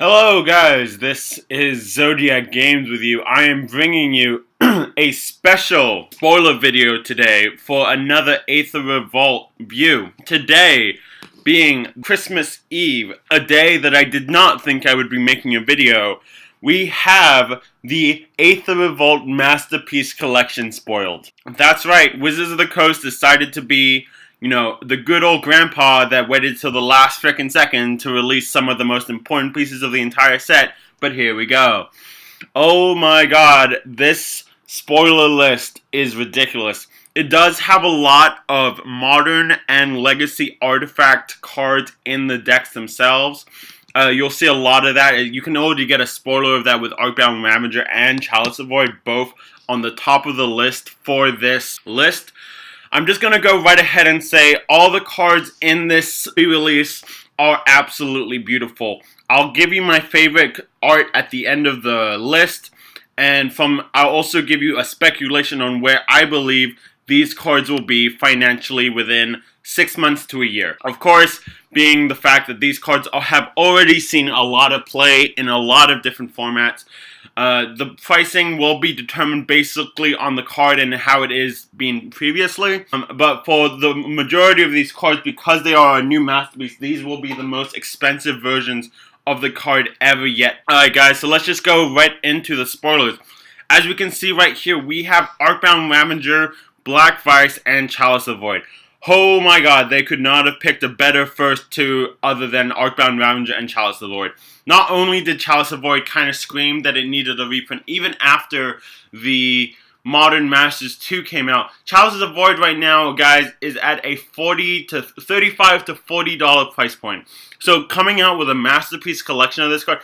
Hello guys, this is Zodiac Games with you. I am bringing you a special spoiler video today for another Aether Revolt view. Today being Christmas Eve, a day that I did not think I would be making a video, we have the Aether Revolt Masterpiece Collection spoiled. That's right, Wizards of the Coast decided to be the good old grandpa that waited till the last frickin' second to release some of the most important pieces of the entire set, but here we go. Oh my god, this spoiler list is ridiculous. It does have a lot of modern and legacy artifact cards in the decks themselves. You'll see a lot of that. You can already get a spoiler of that with Arcbound Ravager and Chalice of Void, both on the top of the list for this list. I'm just going to go right ahead and say all the cards in this re-release are absolutely beautiful. I'll give you my favorite art at the end of the list, and I'll also give you a speculation on where I believe these cards will be financially within 6 months to a year. Of course, being the fact that these cards have already seen a lot of play in a lot of different formats. The pricing will be determined basically on the card and how it is being previously. But for the majority of these cards, because they are a new masterpiece, these will be the most expensive versions of the card ever yet. Alright guys, so let's just go right into the spoilers. As we can see right here, we have Arcbound Ravager, Black Vice, and Chalice of Void. Oh my god, they could not have picked a better first two other than Arcbound Ravager and Chalice of Void. Not only did Chalice of Void kind of scream that it needed a reprint, even after the Modern Masters 2 came out, Chalice of Void right now, guys, is at a $35 to $40 price point. So coming out with a Masterpiece collection of this card,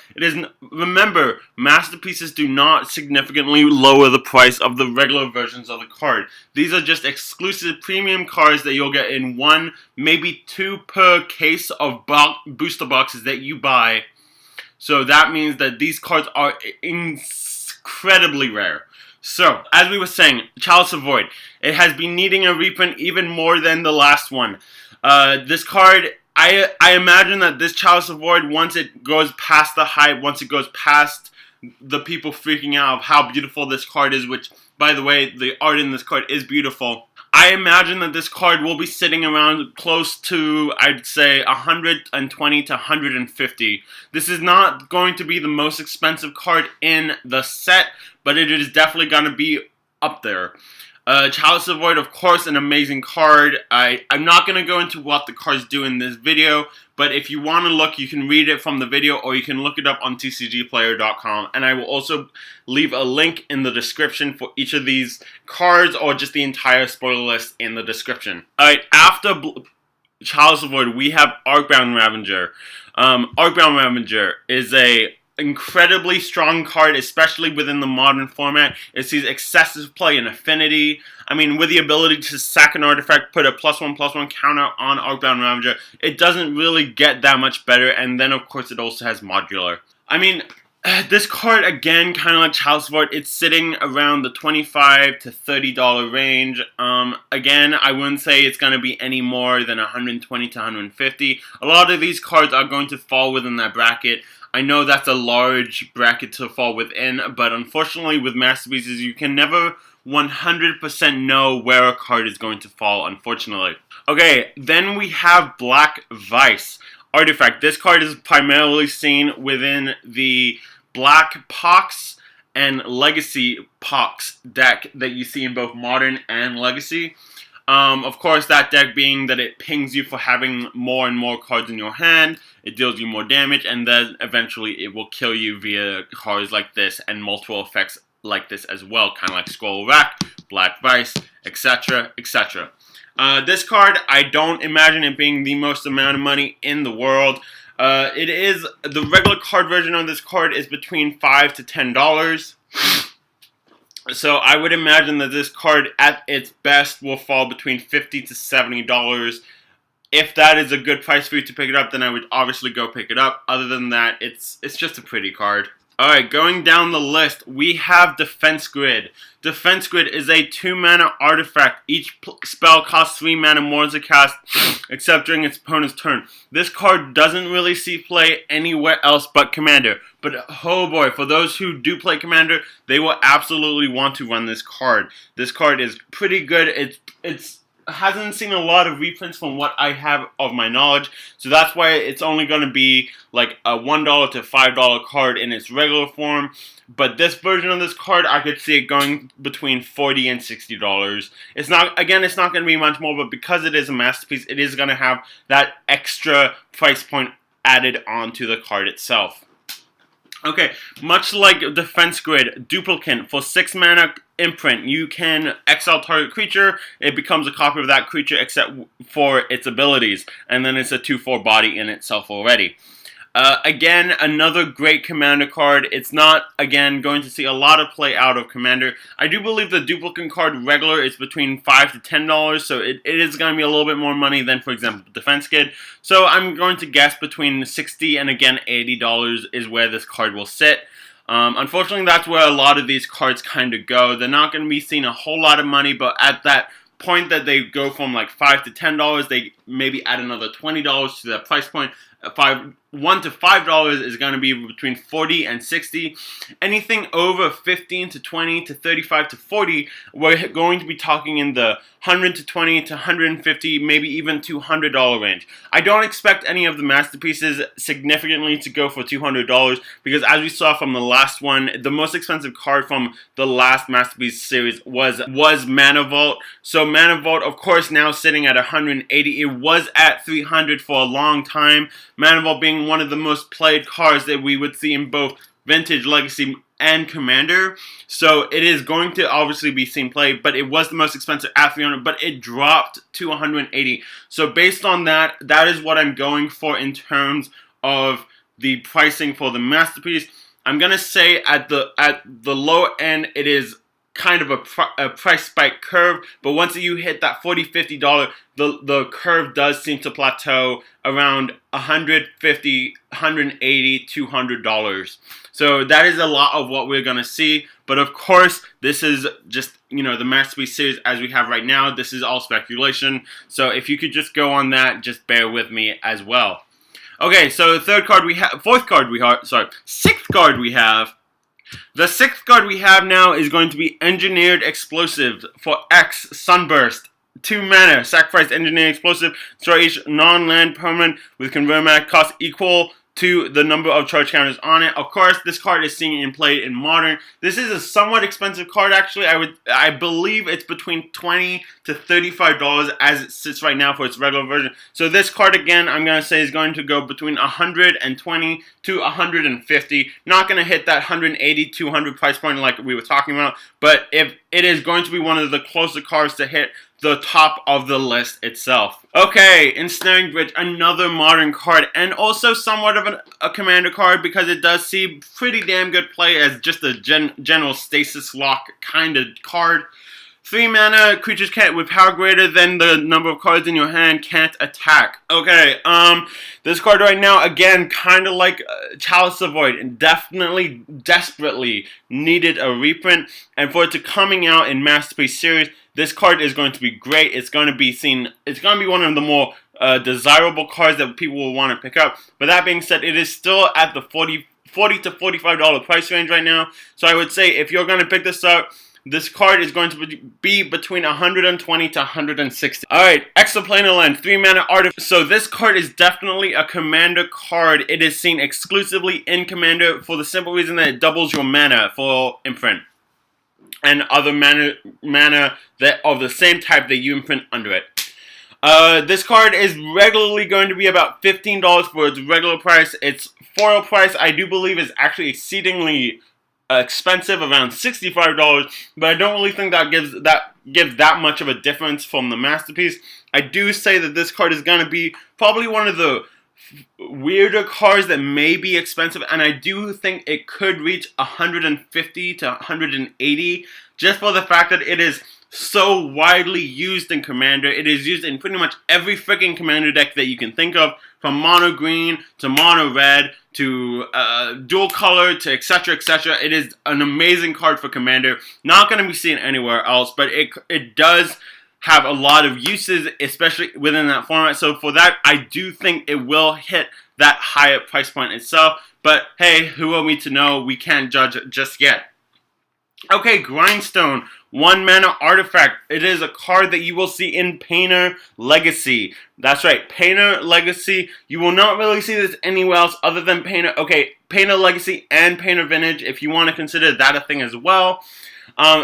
remember, Masterpieces do not significantly lower the price of the regular versions of the card. These are just exclusive premium cards that you'll get in one, maybe two per case of booster boxes that you buy. So that means that these cards are incredibly rare. So, as we were saying, Chalice of Void. It has been needing a reprint even more than the last one. This card, I imagine that this Chalice of Void, once it goes past the hype, once it goes past the people freaking out of how beautiful this card is, which, by the way, the art in this card is beautiful. I imagine that this card will be sitting around close to, I'd say, 120 to 150. This is not going to be the most expensive card in the set, but it is definitely going to be up there. Chalice of Void, of course, an amazing card. I'm not going to go into what the cards do in this video, but if you want to look, you can read it from the video, or you can look it up on tcgplayer.com, and I will also leave a link in the description for each of these cards, or just the entire spoiler list in the description. Alright, after Chalice of Void, we have Arcbound Ravager. Arcbound Ravager is a incredibly strong card, especially within the modern format. It sees excessive play and affinity. I mean, with the ability to sack an artifact, put a +1/+1 counter on Arcbound Ravager, it doesn't really get that much better, and then of course it also has modular. I mean, this card, again, kind of like Chalice of Void, it's sitting around the $25 to $30 range. Again, I wouldn't say it's going to be any more than 120 to 150. A lot of these cards are going to fall within that bracket. I know that's a large bracket to fall within, but unfortunately with Masterpieces, you can never 100% know where a card is going to fall, unfortunately. Okay, then we have Black Vice Artifact. This card is primarily seen within the Black Pox and Legacy Pox deck that you see in both Modern and Legacy. Of course, that deck being that it pings you for having more and more cards in your hand, it deals you more damage, and then eventually it will kill you via cards like this and multiple effects like this as well, kind of like Scroll Rack, Black Vice, etc., etc. This card, I don't imagine it being the most amount of money in the world. The regular card version of this card is between $5 to $10. So I would imagine that this card at its best will fall between $50 to $70. If that is a good price for you to pick it up, then I would obviously go pick it up. Other than that, it's just a pretty card. Alright, going down the list, we have Defense Grid. Defense Grid is a 2-mana artifact. Each spell costs 3 mana more to cast, except during its opponent's turn. This card doesn't really see play anywhere else but Commander. But oh boy, for those who do play Commander, they will absolutely want to run this card. This card is pretty good. It's hasn't seen a lot of reprints from what I have of my knowledge, so that's why it's only going to be like a $1 to $5 card in its regular form. But this version of this card, I could see it going between $40 and $60. It's not going to be much more, but because it is a masterpiece, it is going to have that extra price point added onto the card itself. Okay, much like Defense Grid, Duplicant, for 6 mana imprint, you can exile target creature, it becomes a copy of that creature except for its abilities, and then it's a 2/4 body in itself already. Again, another great Commander card. It's not, again, going to see a lot of play out of Commander. I do believe the Duplicant card regular is between $5 to $10, so it is going to be a little bit more money than, for example, Defense Kid. So I'm going to guess between $60 and, again, $80 is where this card will sit. Unfortunately, that's where a lot of these cards kind of go. They're not going to be seeing a whole lot of money, but at that point that they go from like $5 to $10, they maybe add another $20 to that price point. $1 to $5 is going to be between 40 and 60. Anything over 15 to 20 to 35 to 40, we're going to be talking in the 100 to 20 to 150, maybe even $200 range. I don't expect any of the masterpieces significantly to go for $200 because, as we saw from the last one, the most expensive card from the last masterpiece series was Mana Vault. So Mana Vault, of course, now sitting at 180. It was at 300 for a long time. Mana Vault being one of the most played cards that we would see in both Vintage, Legacy, and Commander. So it is going to obviously be seen play, but it was the most expensive at 300, but it dropped to 180. So based on that, that is what I'm going for in terms of the pricing for the masterpiece. I'm going to say at the low end, it is kind of a price spike curve, but once you hit that $40, $50, the curve does seem to plateau around $150, $180, $200. So that is a lot of what we're going to see, but of course, this is just, the Masterpiece series as we have right now. This is all speculation, so if you could just go on that, just bear with me as well. Okay, so sixth card we have. The 6th card we have now is going to be Engineered Explosive for X Sunburst. 2 mana, sacrifice Engineered Explosive, destroy each non-land permanent with convert cost equal to the number of charge counters on it. Of course, this card is seen and played in Modern. This is a somewhat expensive card, actually. I believe it's between $20 to $35 as it sits right now for its regular version. So this card, again, I'm going to say is going to go between $120 to $150. Not going to hit that $180, $200 price point like we were talking about, but if it is going to be one of the closer cards to hit the top of the list itself. Okay, Ensnaring Bridge, another Modern card, and also somewhat of a Commander card because it does see pretty damn good play as just a general stasis lock kind of card. 3 mana, creatures with power greater than the number of cards in your hand can't attack. Okay, this card right now, again, kind of like Chalice of Void, and definitely, desperately needed a reprint, and for it to coming out in Masterpiece Series, this card is going to be great. It's going to be seen. It's going to be one of the more desirable cards that people will want to pick up. But that being said, it is still at the $40 to $45 price range right now. So I would say if you're going to pick this up, this card is going to be between $120 to $160. Alright, Exoplanar Lens, 3 mana artifact. So this card is definitely a Commander card. It is seen exclusively in Commander for the simple reason that it doubles your mana for imprint and other mana that of the same type that you imprint under it. This card is regularly going to be about $15 for its regular price. Its foil price, I do believe, is actually exceedingly expensive, around $65, but I don't really think that gives that much of a difference from the Masterpiece. I do say that this card is going to be probably one of the weirder cards that may be expensive, and I do think it could reach $150 to $180 just for the fact that it is so widely used in Commander. It is used in pretty much every freaking Commander deck that you can think of, from mono green to mono red to dual color to etc, etc. It is an amazing card for Commander. Not going to be seen anywhere else, but it does have a lot of uses, especially within that format. So for that, I do think it will hit that higher price point itself. But hey, who are we to know? We can't judge just yet. Okay, Grindstone, 1 mana artifact. It is a card that you will see in Painter Legacy. That's right, Painter Legacy. You will not really see this anywhere else other than Painter. Okay, Painter Legacy and Painter Vintage, if you want to consider that a thing as well.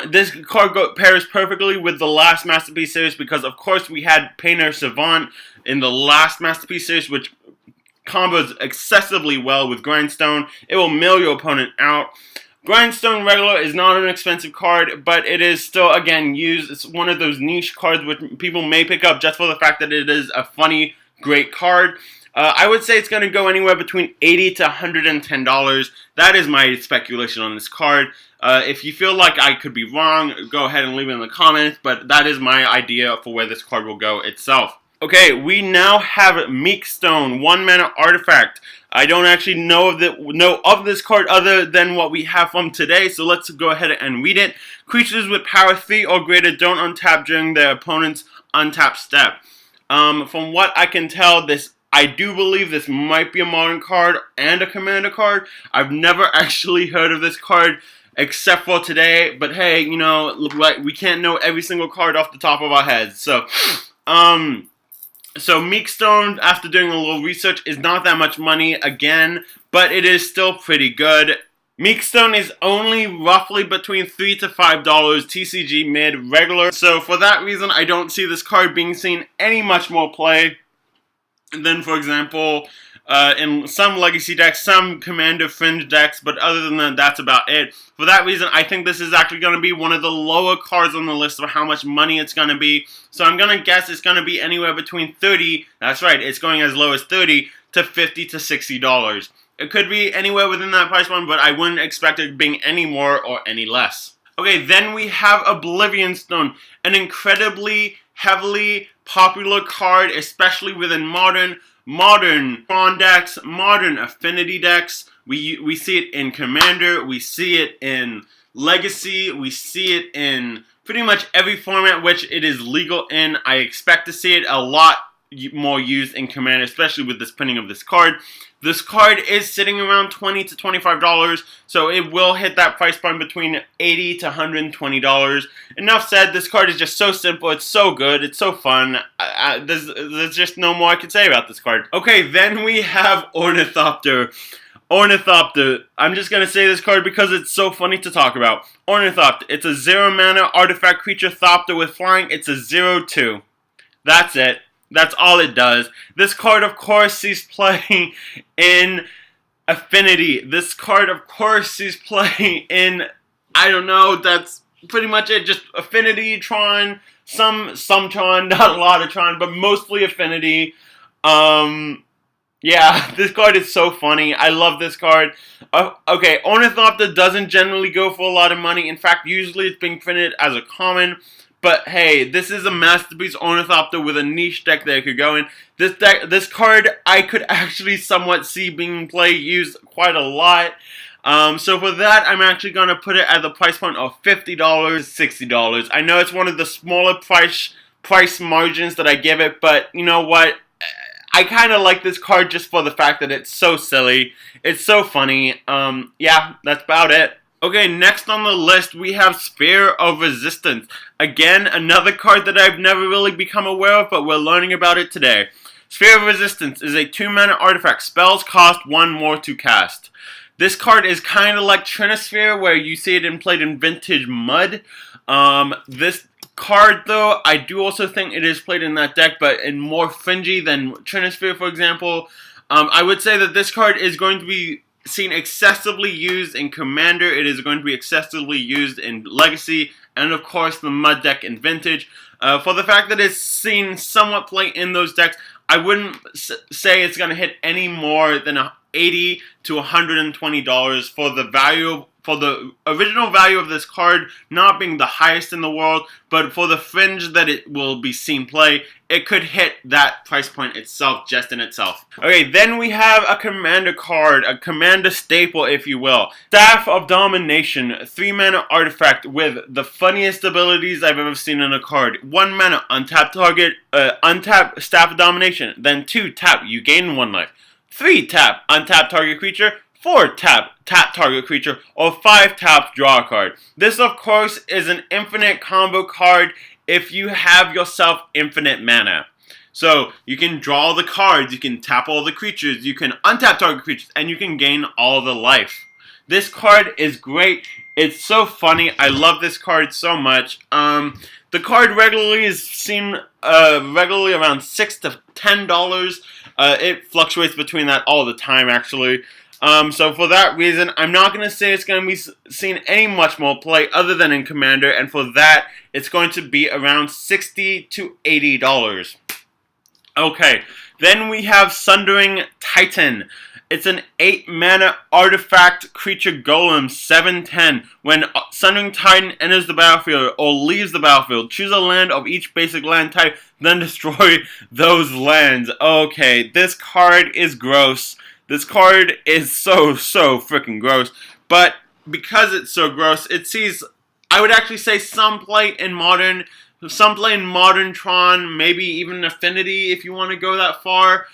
This card pairs perfectly with the last Masterpiece series because, of course, we had Painter Savant in the last Masterpiece series, which combos excessively well with Grindstone. It will mill your opponent out. Grindstone regular is not an expensive card, but it is still, again, used. It's one of those niche cards which people may pick up just for the fact that it is a funny, great card. I would say it's going to go anywhere between $80 to $110. That is my speculation on this card. If you feel like I could be wrong, go ahead and leave it in the comments, but that is my idea for where this card will go itself. Okay, we now have Meekstone, 1 mana artifact. I don't actually know of this card other than what we have from today, so let's go ahead and read it. Creatures with power 3 or greater don't untap during their opponent's untap step. From what I can tell, I do believe this might be a modern card and a Commander card. I've never actually heard of this card except for today, but hey, you know, we can't know every single card off the top of our heads. So Meekstone, after doing a little research, is not that much money again, but it is still pretty good. Meekstone is only roughly between $3 to $5 TCG mid regular, so for that reason, I don't see this card being seen any much more play than, for example, in some Legacy decks, some Commander Fringe decks, but other than that, that's about it. For that reason, I think this is actually going to be one of the lower cards on the list of how much money it's going to be. So I'm going to guess it's going to be anywhere between $30, that's right, it's going as low as $30, to $50 to $60. It could be anywhere within that price point, but I wouldn't expect it being any more or any less. Okay, then we have Oblivion Stone, an incredibly heavily popular card, especially within modern Tron decks, modern Affinity decks. We see it in Commander, we see it in Legacy, we see it in pretty much every format which it is legal in. I expect to see it a lot more used in Commander, especially with this printing of this card. This card is sitting around $20 to $25, so it will hit that price point between $80 to $120. Enough said, this card is just so simple, it's so good, it's so fun. There's just no more I can say about this card. Okay, then we have Ornithopter. Ornithopter. I'm just going to say this card because it's so funny to talk about. Ornithopter. It's a 0 mana artifact creature Thopter with flying. It's a 0/2. That's it. That's all it does. This card, of course, sees play in Affinity. This card, of course, sees play in, I don't know, that's pretty much it. Just Affinity, Tron, some Tron, not a lot of Tron, but mostly Affinity. Yeah, this card is so funny. I love this card. Okay, Ornithopter doesn't generally go for a lot of money. In fact, usually it's being printed as a common. But hey, this is a Masterpiece Ornithopter with a niche deck that it could go in. This card, I could actually somewhat see being used quite a lot. So for that, I'm actually going to put it at the price point of $50 to $60. I know it's one of the smaller price margins that I give it, but you know what? I kind of like this card just for the fact that it's so silly. It's so funny. Yeah, that's about it. Okay, next on the list, we have Sphere of Resistance. Again, another card that I've never really become aware of, but we're learning about it today. Sphere of Resistance is a 2-mana artifact. Spells cost 1 more to cast. This card is kind of like Trinisphere, where you see it played in Vintage Mud. This card, though, I do also think it is played in that deck, but in more fringy than Trinisphere, for example. I would say that this card is going to be seen excessively used in Commander. It is going to be excessively used in Legacy, and of course the Mud deck in Vintage. For the fact that it's seen somewhat play in those decks, I wouldn't say it's going to hit any more than $80 to $120 for the value for the original value of this card not being the highest in the world, but for the fringe that it will be seen play, it could hit that price point itself, just in itself. Okay, then we have a commander card, a commander staple, if you will. Staff of Domination, 3-mana artifact with the funniest abilities I've ever seen in a card. 1 mana, untap target, untap Staff of Domination. Then 2 tap, you gain 1 life. 3 tap, untap target creature. 4 tap, tap target creature, or 5 tap, draw a card. This, of course, is an infinite combo card if you have yourself infinite mana. So, you can draw the cards, you can tap all the creatures, you can untap target creatures, and you can gain all the life. This card is great. It's so funny. I love this card so much. The card regularly is seen regularly around $6 to $10. It fluctuates between that all the time, actually. So for that reason, I'm not going to say it's going to be seen any much more play other than in Commander, and for that, it's going to be around $60 to $80. Okay, then we have Sundering Titan. It's an 8-mana artifact creature golem, 7/10. When Sundering Titan enters the battlefield or leaves the battlefield, choose a land of each basic land type, then destroy those lands. Okay, this card is gross. This card is so freaking gross, but because it's so gross, it sees, I would actually say, some play in Modern Tron, maybe even Affinity if you want to go that far.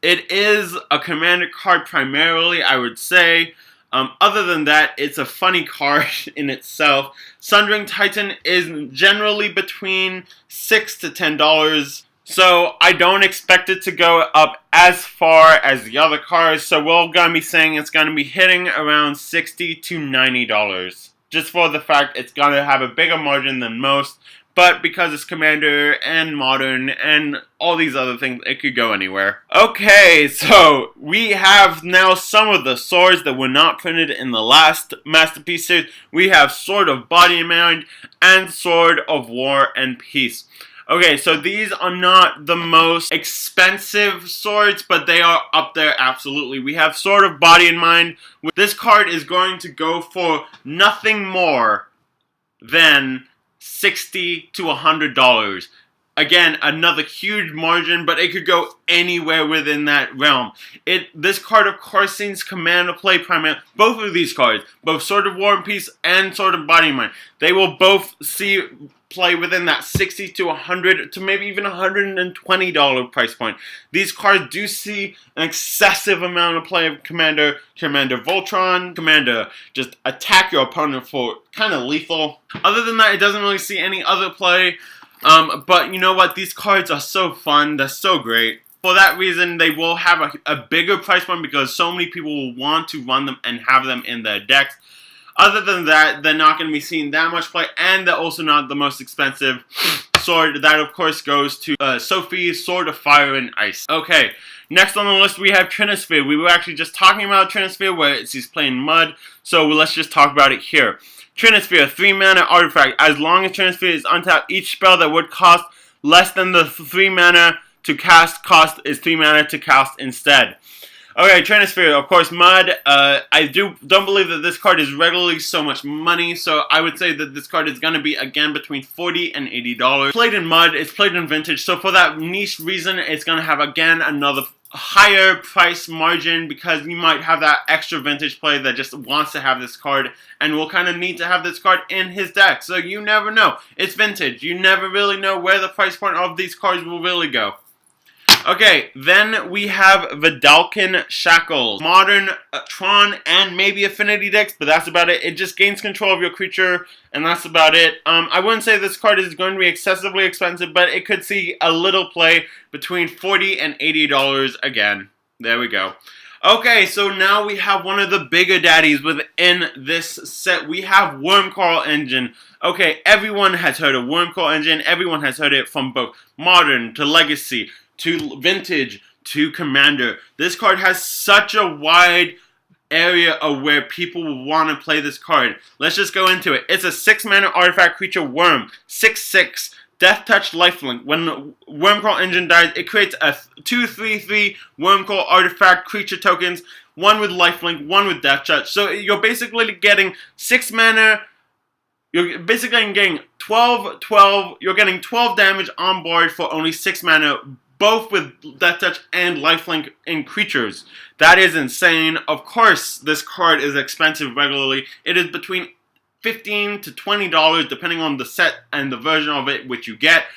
It is a commander card primarily, I would say. Other than that, it's a funny card in itself. Sundering Titan is generally between $6 to $10. So, I don't expect it to go up as far as the other cards, so we're going to be saying it's going to be hitting around $60 to $90. Just for the fact it's going to have a bigger margin than most, but because it's Commander and Modern and all these other things, it could go anywhere. Okay, so we have now some of the swords that were not printed in the last Masterpiece series. We have Sword of Body and Mind and Sword of War and Peace. Okay, so these are not the most expensive swords, but they are up there absolutely. We have Sword of Body and Mind. This card is going to go for nothing more than $60 to $100. Again, another huge margin, but it could go anywhere within that realm. This card, of course, sees commander play primarily. Both of these cards, both Sword of War and Peace and Sword of Body and Mind, they will both see play within that $60 to $100 to maybe even $120 price point. These cards do see an excessive amount of play of Commander, Commander Voltron, Commander just attack your opponent for kind of lethal. Other than that, it doesn't really see any other play. But you know what? These cards are so fun. They're so great. For that reason, they will have a bigger price point because so many people will want to run them and have them in their decks. Other than that, they're not going to be seeing that much play, and they're also not the most expensive sword. That, of course, goes to Sophie's Sword of Fire and Ice. Okay, next on the list, we have Trinisphere. We were actually just talking about Trinisphere, where it's playing Mud, so let's just talk about it here. Trinisphere, 3-mana artifact. As long as Trinisphere is untapped, each spell that would cost less than the 3 mana to cast cost is 3 mana to cast instead. Okay, Trinisphere, of course, Mud. I don't believe that this card is regularly so much money, so I would say that this card is going to be, again, between $40 and $80. Played in Mud, it's played in Vintage, so for that niche reason, it's going to have, again, another higher price margin because you might have that extra Vintage play that just wants to have this card and will kind of need to have this card in his deck. So you never know. It's Vintage. You never really know where the price point of these cards will really go. Okay, then we have Vidalcan Shackles. Modern, Tron, and maybe Affinity decks, but that's about it. It just gains control of your creature, and that's about it. I wouldn't say this card is going to be excessively expensive, but it could see a little play between $40 and $80 again. There we go. Okay, so now we have one of the bigger daddies within this set. We have Wormcoil Engine. Okay, everyone has heard of Wormcoil Engine. Everyone has heard it from both Modern to Legacy to Vintage, to Commander. This card has such a wide area of where people will want to play this card. Let's just go into it. It's a 6-mana artifact creature worm, 6/6, Death Touch Lifelink. When Wormcoil Engine dies, it creates a 2/3/3 Wormcoil artifact creature tokens, one with Lifelink, one with Death Touch. So you're basically getting 6 mana. You're basically getting 12. You're getting 12 damage on board for only 6 mana, both with Death Touch and Lifelink in creatures. That is insane. Of course, this card is expensive regularly. It is between $15 to $20 depending on the set and the version of it which you get.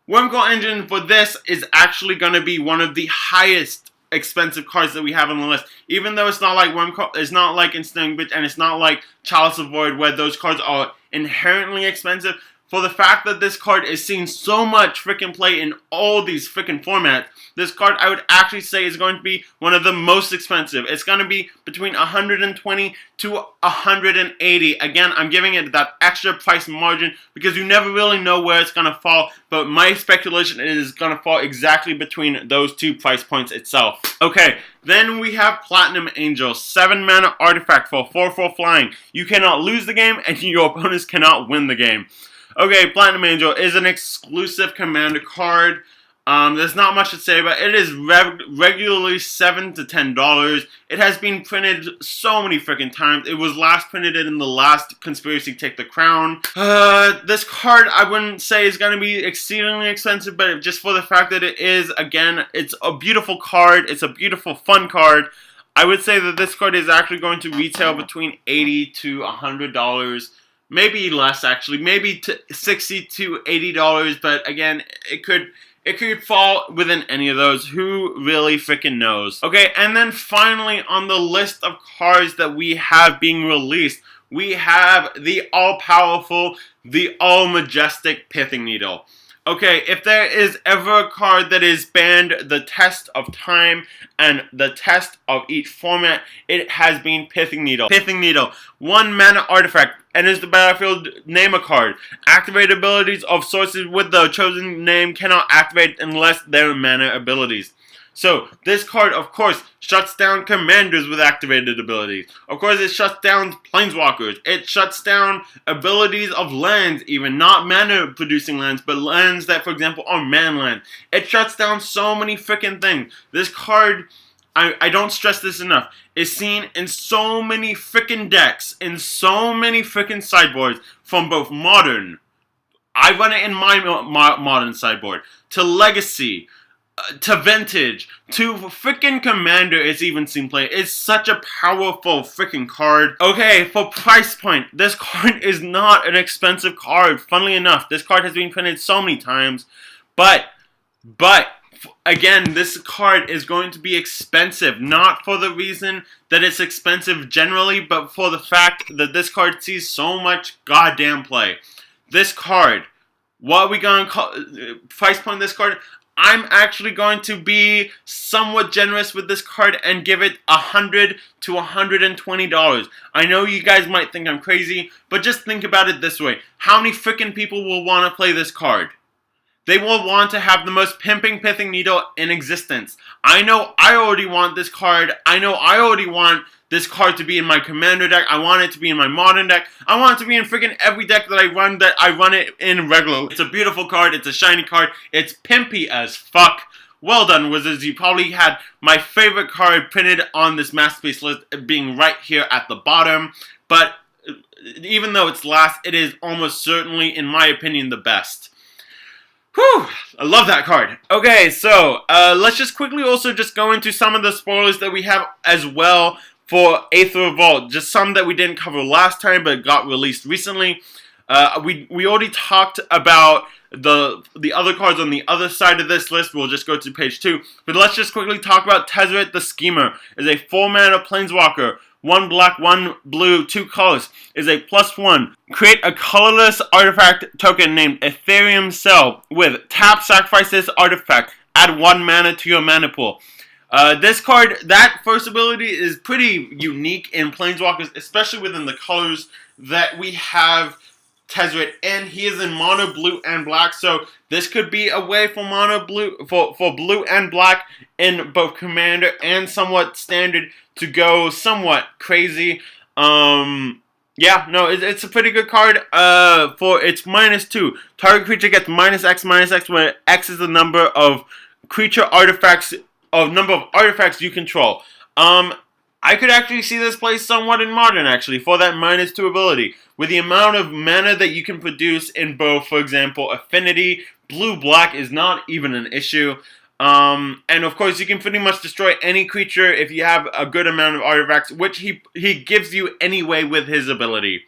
Wormcoil Engine for this is actually going to be one of the highest expensive cards that we have on the list. Even though it's not like Wormcoil, it's not like Ensnaring Bitch, and it's not like Chalice of Void where those cards are inherently expensive. For the fact that this card is seeing so much freaking play in all these freaking formats, this card I would actually say is going to be one of the most expensive. It's going to be between $120 to $180. Again, I'm giving it that extra price margin because you never really know where it's going to fall, but my speculation is going to fall exactly between those two price points itself. Okay, then we have Platinum Angel, 7 mana artifact for 4/4 flying. You cannot lose the game and your opponents cannot win the game. Okay, Platinum Angel is an exclusive commander card. There's not much to say about it. It is regularly $7 to $10. It has been printed so many freaking times. It was last printed in the last Conspiracy Take the Crown. This card I wouldn't say is going to be exceedingly expensive, but just for the fact that it is, again, it's a beautiful card. It's a beautiful, fun card. I would say that this card is actually going to retail between $80 to $100. Maybe less, actually. Maybe $60 to $80, but again, it could fall within any of those. Who really freaking knows? Okay, and then finally on the list of cards that we have being released, we have the all-powerful, the all-majestic Pithing Needle. Okay, if there is ever a card that is banned the test of time and the test of each format, it has been Pithing Needle. Pithing Needle, 1 mana artifact, enters the battlefield, name a card. Activate abilities of sources with the chosen name cannot activate unless they're mana abilities. So, this card, of course, shuts down commanders with activated abilities. Of course, it shuts down planeswalkers. It shuts down abilities of lands, even not mana-producing lands, but lands that, for example, are man lands. It shuts down so many freaking things. This card, I don't stress this enough, is seen in so many freaking decks, in so many freaking sideboards, from both Modern, I run it in my Modern sideboard, to Legacy, to Vintage, to freaking Commander, it's even seen play. It's such a powerful freaking card. Okay, for price point, this card is not an expensive card. Funnily enough, this card has been printed so many times, but again, this card is going to be expensive, not for the reason that it's expensive generally, but for the fact that this card sees so much goddamn play. This card, what are we going to price point this card? I'm actually going to be somewhat generous with this card and give it $100 to $120. I know you guys might think I'm crazy, but just think about it this way. How many freaking people will want to play this card? They will want to have the most pimping Pithing Needle in existence. I know I already want this card. I know I already want this card to be in my Commander deck. I want it to be in my Modern deck. I want it to be in freaking every deck that I run it in regularly. It's a beautiful card. It's a shiny card. It's pimpy as fuck. Well done, Wizards. You probably had my favorite card printed on this Masterpiece list being right here at the bottom. But even though it's last, it is almost certainly, in my opinion, the best. Whew, I love that card. Okay, so let's just quickly also just go into some of the spoilers that we have as well for Aether Revolt. Just some that we didn't cover last time but got released recently. We already talked about the other cards on the other side of this list. We'll just go to page 2. But let's just quickly talk about SHIIIIT the Schemer. Is a 4-mana planeswalker. 1 black, 1 blue, 2 colors. Is a +1. Create a colorless artifact token named Ethereum Cell with tap, sacrifice this artifact. Add 1 mana to your mana pool. This card, that first ability is pretty unique in Planeswalkers, especially within the colors that we have SHIIIIT, and he is in mono blue and black, so this could be a way for mono blue for blue and black in both Commander and somewhat standard to go somewhat crazy. Yeah, no, it's a pretty good card. For it's -2. Target creature gets -X where X is the number of creature artifacts number of artifacts you control. I could actually see this play somewhat in Modern actually for that -2 ability. With the amount of mana that you can produce in both, for example, Affinity, blue-black is not even an issue. And of course, you can pretty much destroy any creature if you have a good amount of artifacts, which he gives you anyway with his ability.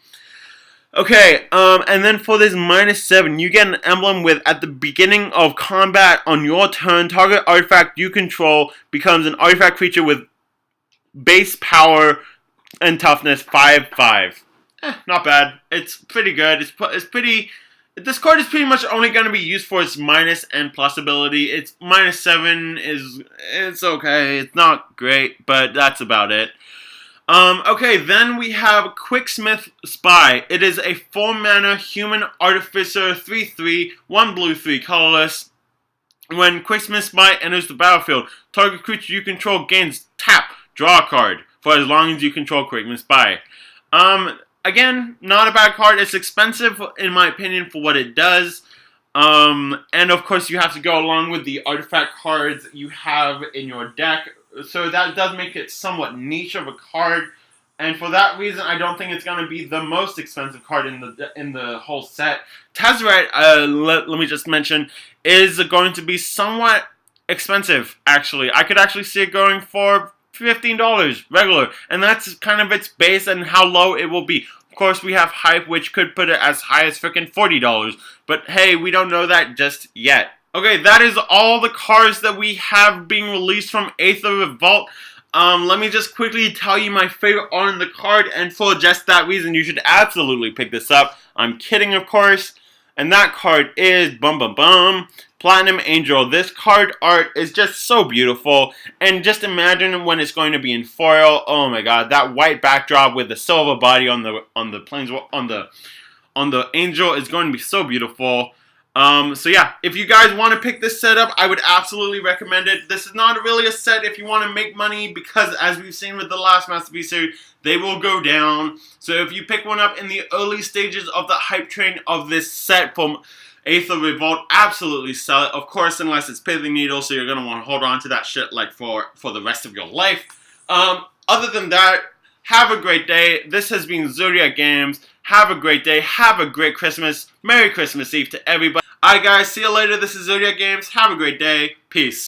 Okay, and then for this -7, you get an emblem with, at the beginning of combat on your turn, target artifact you control becomes an artifact creature with base power and toughness 5/5. Not bad. It's pretty good. It's pretty. This card is pretty much only going to be used for its minus and plus ability. Its -7 it's okay. It's not great, but that's about it. Okay, then we have Quicksmith Spy. It is a 4-mana human artificer 3/3, 1 blue 3 colorless. When Quicksmith Spy enters the battlefield, target creature you control gains tap, draw a card for as long as you control Quicksmith Spy. Again, not a bad card. It's expensive, in my opinion, for what it does. And of course, you have to go along with the artifact cards you have in your deck. So that does make it somewhat niche of a card. And for that reason, I don't think it's going to be the most expensive card in the whole set. Tezzeret, let me just mention, is going to be somewhat expensive, actually. I could actually see it going for $15 regular, and that's kind of its base and how low it will be. Of course, we have Hype, which could put it as high as freaking $40, but hey, we don't know that just yet. Okay, that is all the cards that we have being released from Aether Revolt. Let me just quickly tell you my favorite art on the card, and for just that reason, you should absolutely pick this up. I'm kidding, of course. And that card is Platinum Angel. This card art is just so beautiful, and just imagine when it's going to be in foil. Oh my god, that white backdrop with the silver body on the planes on the angel is going to be so beautiful. So yeah, if you guys want to pick this set up, I would absolutely recommend it. This is not really a set if you want to make money, because as we've seen with the last Masterpiece series, they will go down. So if you pick one up in the early stages of the hype train of this set from Aether Revolt, absolutely sell it. Of course, unless it's Pithing Needle, so you're going to want to hold on to that shit like for the rest of your life. Other than that, have a great day. This has been Zodiac Games. Have a great day. Have a great Christmas. Merry Christmas Eve to everybody. Alright guys, see you later. This is Zodiac Games. Have a great day. Peace.